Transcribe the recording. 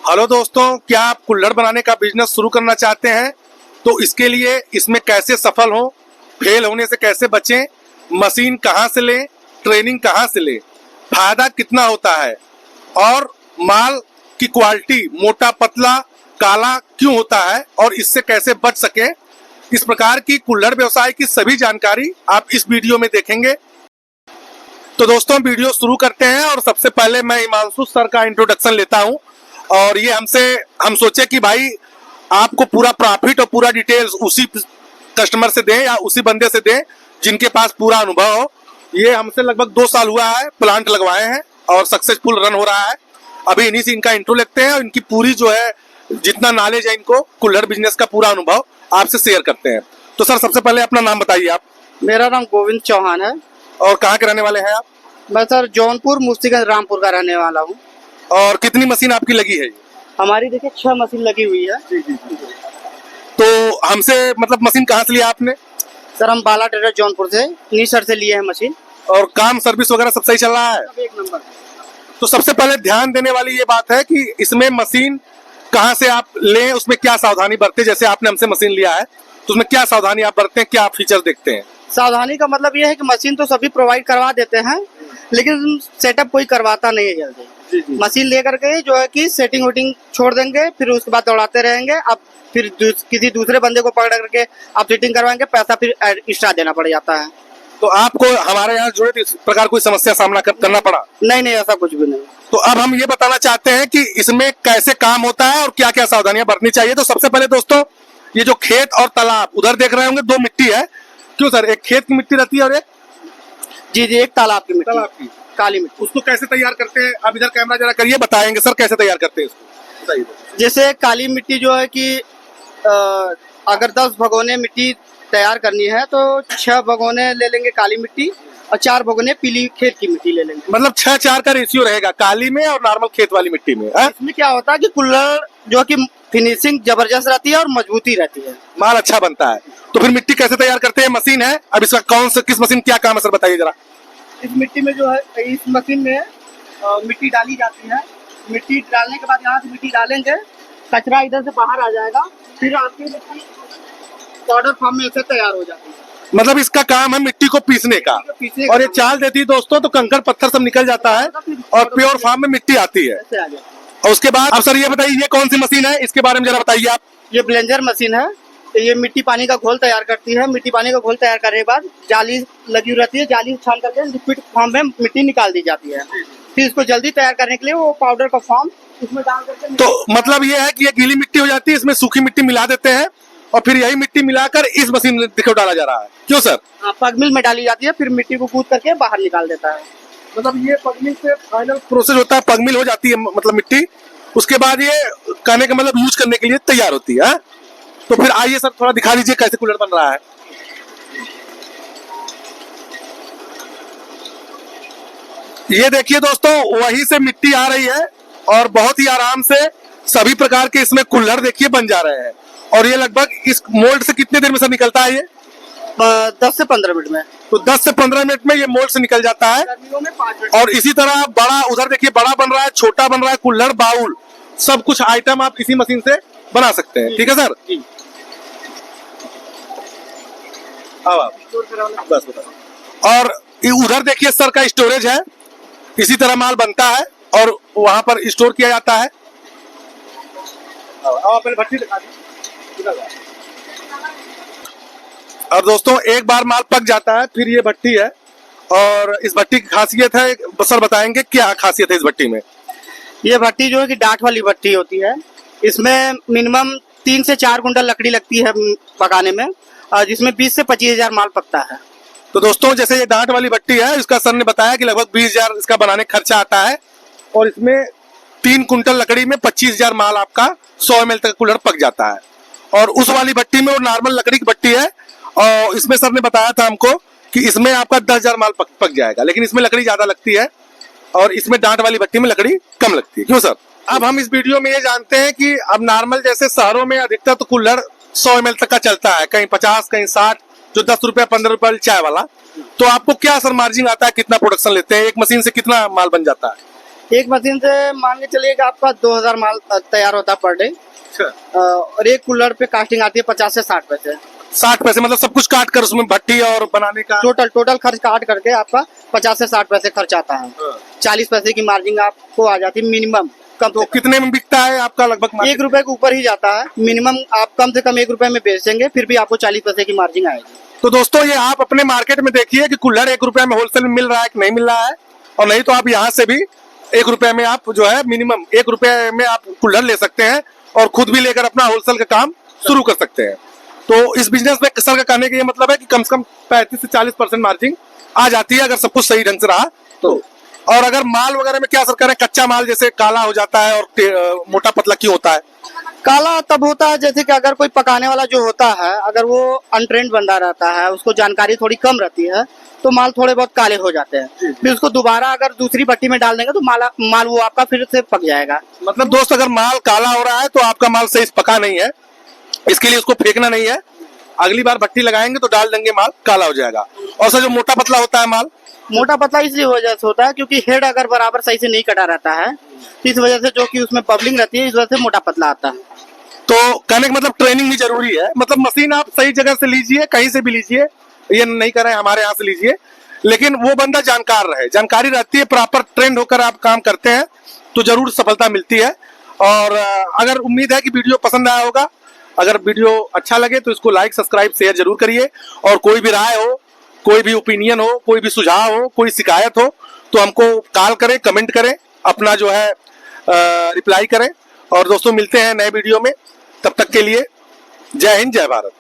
Hello दोस्तों, क्या आप कुल्हड़ बनाने का बिजनेस शुरू करना चाहते हैं? तो इसके लिए इसमें कैसे सफल हो, फेल होने से कैसे बचें, मशीन कहां से लें, ट्रेनिंग कहां से लें, फायदा कितना होता है और माल की क्वालिटी मोटा पतला काला क्यों होता है और इससे कैसे बच सके, इस प्रकार की कुल्हड़ व्यवसाय की सभी जानकारी आप इस वीडियो में देखेंगे। तो दोस्तों वीडियो शुरू करते हैं और सबसे पहले मैं हिमांशु सर का इंट्रोडक्शन लेता हूं और ये हम सोचे कि भाई आपको पूरा प्रॉफिट और पूरा डिटेल्स उसी कस्टमर से दें या उसी बंदे से दें जिनके पास पूरा अनुभव हो। ये हमसे लगभग 2 साल हुआ है, प्लांट लगवाए हैं और सक्सेसफुल रन हो रहा है। अभी इन्हीं से इनका इंट्रो लेते हैं और इनकी पूरी जो है जितना नॉलेज है इनको कुल्हड़ बिजनेस का पूरा अनुभव आपसे शेयर करते हैं। तो सर सबसे पहले अपना नाम बताइए आप। मेरा नाम गोविंद चौहान है। और कहाँ के रहने वाले हैं आप? मैं सर जौनपुर मुफ्तीगंज रामपुर का रहने वाला हूँ। और कितनी मशीन आपकी लगी है? हमारी देखिए 6 मशीन लगी हुई है। तो हमसे मतलब मशीन कहाँ से लिया आपने? सर हम बाला ट्रेडर जौनपुर से निसर से लिए हैं मशीन। और काम सर्विस वगैरह सब सही चल रहा है? सब एक नंबर। तो सबसे पहले ध्यान देने वाली ये बात है कि इसमें मशीन कहाँ से आप लें, उसमें क्या सावधानी बरतें। जैसे आपने हमसे मशीन लिया है तो उसमें क्या सावधानी आप बरतें, क्या फीचर देखते हैं? सावधानी का मतलब ये है कि मशीन तो सभी प्रोवाइड करवा देते हैं लेकिन सेटअप कोई करवाता नहीं है जल्दी। मशीन लेकर के जो है कि सेटिंग वोटिंग छोड़ देंगे, फिर उसके बाद दौड़ाते रहेंगे। अब फिर किसी दूसरे बंदे को पकड़ करके आप फिटिंग करवाएंगे, पैसा फिर एक्स्ट्रा देना पड़ जाता है। तो आपको हमारे यहाँ जुड़े तो इस प्रकार कोई समस्या सामना करना पड़ा? नहीं, ऐसा कुछ भी नहीं। तो अब हम ये बताना चाहते हैं कि इसमें कैसे काम होता है और क्या क्या सावधानियां बरतनी चाहिए। तो सबसे पहले दोस्तों ये जो खेत और तालाब उधर देख रहे होंगे, 2 मिट्टी है। क्यों सर? एक खेत की मिट्टी रहती है और एक जी एक तालाब की मिट्टी, तालाब की काली मिट्टी। उसको कैसे तैयार करते हैं? अब इधर कैमरा जरा करिए, बताएंगे सर कैसे तैयार करते हैं इसको, बताइए। जैसे काली मिट्टी जो है कि अगर 10 भगोने मिट्टी तैयार करनी है तो 6 भगोने ले लेंगे काली मिट्टी और 4 भगोने पीली खेत की मिट्टी ले लेंगे। मतलब 6-4 का रेशियो रहेगा काली में और नॉर्मल खेत वाली मिट्टी में। इसमें क्या होता है कि कुल्हड़ जो कि फिनिशिंग जबरदस्त रहती है और मजबूती रहती है, माल अच्छा बनता है। तो फिर मिट्टी कैसे तैयार करते हैं? मशीन है, अब इसका किस मशीन क्या काम है सर बताइए जरा। इस मिट्टी में जो है इस मशीन में मिट्टी डाली जाती है। मिट्टी डालने के बाद यहाँ से मिट्टी डालेंगे, कचरा इधर से बाहर आ जाएगा, फिर आपकी मिट्टी पाउडर फॉर्म में ऐसे तैयार हो जाती है। मतलब इसका काम है मिट्टी को पीसने का और ये चाल देती है दोस्तों, तो कंकड़ पत्थर सब निकल जाता है और प्योर फॉर्म में मिट्टी आती है। और उसके बाद अब सर ये बताइए ये कौन सी मशीन है, इसके बारे में जरा बताइए आप। ये ब्लेंजर मशीन है। ये मिट्टी पानी का घोल तैयार करती है। मिट्टी पानी का घोल तैयार करने के बाद जाली लगी रहती है, जाली छान करके लिक्विड फॉर्म में मिट्टी निकाल दी जाती है। फिर इसको जल्दी तैयार करने के लिए वो पाउडर का फॉर्म इसमें डाल करके, तो मतलब ये है कि ये गीली मिट्टी हो जाती है, इसमें सूखी मिट्टी मिला देते हैं और फिर यही मिट्टी मिलाकर इस मशीन में डाला जा रहा है। क्यों सर? पग मिल में डाली जाती है, फिर मिट्टी को कूद करके बाहर निकाल देता है। मतलब ये पग मिल से फाइनल प्रोसेस होता है, पग मिल हो जाती है मतलब मिट्टी, उसके बाद ये कहने का मतलब यूज करने के लिए तैयार होती है। तो फिर आइए सर थोड़ा दिखा दीजिए कैसे कुल्हड़ बन रहा है। ये देखिए दोस्तों वहीं से मिट्टी आ रही है और बहुत ही आराम से सभी प्रकार के इसमें कुल्हड़ देखिए बन जा रहे हैं। और ये लगभग इस मोल्ड से कितने देर में सर निकलता है? ये 10 से 15 मिनट में। तो 10 से 15 मिनट में ये मोल्ड से निकल जाता है। गर्मियों में 5 मिनट। और इसी तरह बड़ा उधर देखिए बड़ा बन रहा है, छोटा बन रहा है, कुल्हड़ बाउल सब कुछ आइटम आप इसी मशीन से बना सकते हैं। ठीक है सर? बस बताओ। और उधर देखिए सर का स्टोरेज है, इसी तरह माल बनता है और वहां पर स्टोर किया जाता है। पहले भट्टी दिखा दी। और दोस्तों एक बार माल पक जाता है फिर ये भट्टी है और इस भट्टी की खासियत है, सर बताएंगे क्या खासियत है इस भट्टी में? ये भट्टी जो है कि डांट वाली भट्टी होती है। इसमें मिनिमम 3 से 4 कुंटल लकड़ी लगती है पकाने में, जिसमें 20 से 25 हजार माल पकता है। तो दोस्तों जैसे ये डांट वाली भट्टी है, इसका सर ने बताया कि लगभग 20,000 इसका बनाने खर्चा आता है और इसमें 3 कुंटल लकड़ी में 25,000 माल आपका 100 ml तक कुल्हड़ पक जाता है। और उस वाली भट्टी में वो नॉर्मल लकड़ी की भट्टी है और इसमें सर ने बताया था हमको कि इसमें आपका 10,000 माल पक जाएगा, लेकिन इसमें लकड़ी ज्यादा लगती है और इसमें डांट वाली भट्टी में लकड़ी कम लगती है। क्यों सर? अब हम इस वीडियो में ये जानते हैं कि अब नॉर्मल जैसे शहरों में अधिकतर तो कुल्हड़ 100 ml तक का चलता है, कहीं 50 कहीं 60, जो 10 रुपया 15 रुपया चाय वाला। तो आपको क्या सर मार्जिन आता है, कितना प्रोडक्शन लेते हैं, एक मशीन से कितना माल बन जाता है? एक मशीन से मान के चलिए कि आपका 2000 माल तैयार होता है पर डे। अच्छा, और एक कूलर पे कास्टिंग आती है 50 से 60 पैसे। 60 पैसे मतलब सब कुछ काट कर उसमें भट्टी और बनाने का। टोटल खर्च काट करके आपका 50 से 60 पैसे खर्च आता है। 40 पैसे की मार्जिन आपको आ जाती है मिनिमम। कम तो से कम कितने में बिकता है आपका लगभग मार्केट 1 रुपए के ऊपर ही जाता है मिनिमम। आप कम से कम 1 रुपए में बेचेंगे फिर भी आपको 40 पैसे की मार्जिन आएगी। तो दोस्तों ये आप अपने मार्केट में देखिए कि कुल्हड़ 1 रुपए में होलसेल में मिल रहा है कि नहीं मिल रहा है, और नहीं तो आप यहाँ से भी 1 रुपए में आप जो है मिनिमम 1 रुपए में आप कुल्हड़ ले सकते हैं और खुद भी लेकर अपना होलसेल का काम शुरू कर सकते हैं। तो इस बिजनेस में सर का कहने का ये मतलब है कि कम से कम 35 से 40% मार्जिन आ जाती है अगर सब कुछ सही ढंग से रहा तो। और अगर माल वगैरह में क्या सर करें, कच्चा माल जैसे काला हो जाता है और मोटा पतला क्यों होता है? काला तब होता है जैसे कि अगर कोई पकाने वाला जो होता है अगर वो अनट्रेंड बंदा रहता है, उसको जानकारी थोड़ी कम रहती है, तो माल थोड़े बहुत काले हो जाते हैं। फिर उसको दोबारा अगर दूसरी भट्टी में डाल देंगे तो माल वो आपका फिर से पक जाएगा। मतलब दोस्त अगर माल काला हो रहा है तो आपका माल सही पका नहीं है, इसके लिए उसको फेंकना नहीं है, अगली बार भट्टी लगाएंगे तो डाल देंगे माल काला हो जाएगा। और सर जो मोटा पतला होता है माल, मोटा पतला इसलिए वजह से होता है क्योंकि हेड अगर बराबर सही से नहीं कटा रहता है, इस वजह से जो कि उसमें बबलिंग रहती है, इस वजह से मोटा पतला आता है। तो कहने का मतलब ट्रेनिंग भी जरूरी है। मतलब मशीन आप सही जगह से लीजिए, कहीं से भी लीजिए, ये नहीं कर रहे हैं हमारे यहाँ से लीजिए, लेकिन वो बंदा जानकार रहे, जानकारी रहती है, प्रॉपर ट्रेंड होकर आप काम करते हैं तो जरूर सफलता मिलती है। और अगर उम्मीद है कि वीडियो पसंद आया होगा, अगर वीडियो अच्छा लगे तो इसको लाइक सब्सक्राइब शेयर जरूर करिए। और कोई भी राय हो, कोई भी ओपिनियन हो, कोई भी सुझाव हो, कोई शिकायत हो तो हमको कॉल करें, कमेंट करें, अपना जो है रिप्लाई करें। और दोस्तों मिलते हैं नए वीडियो में, तब तक के लिए जय हिंद जय भारत।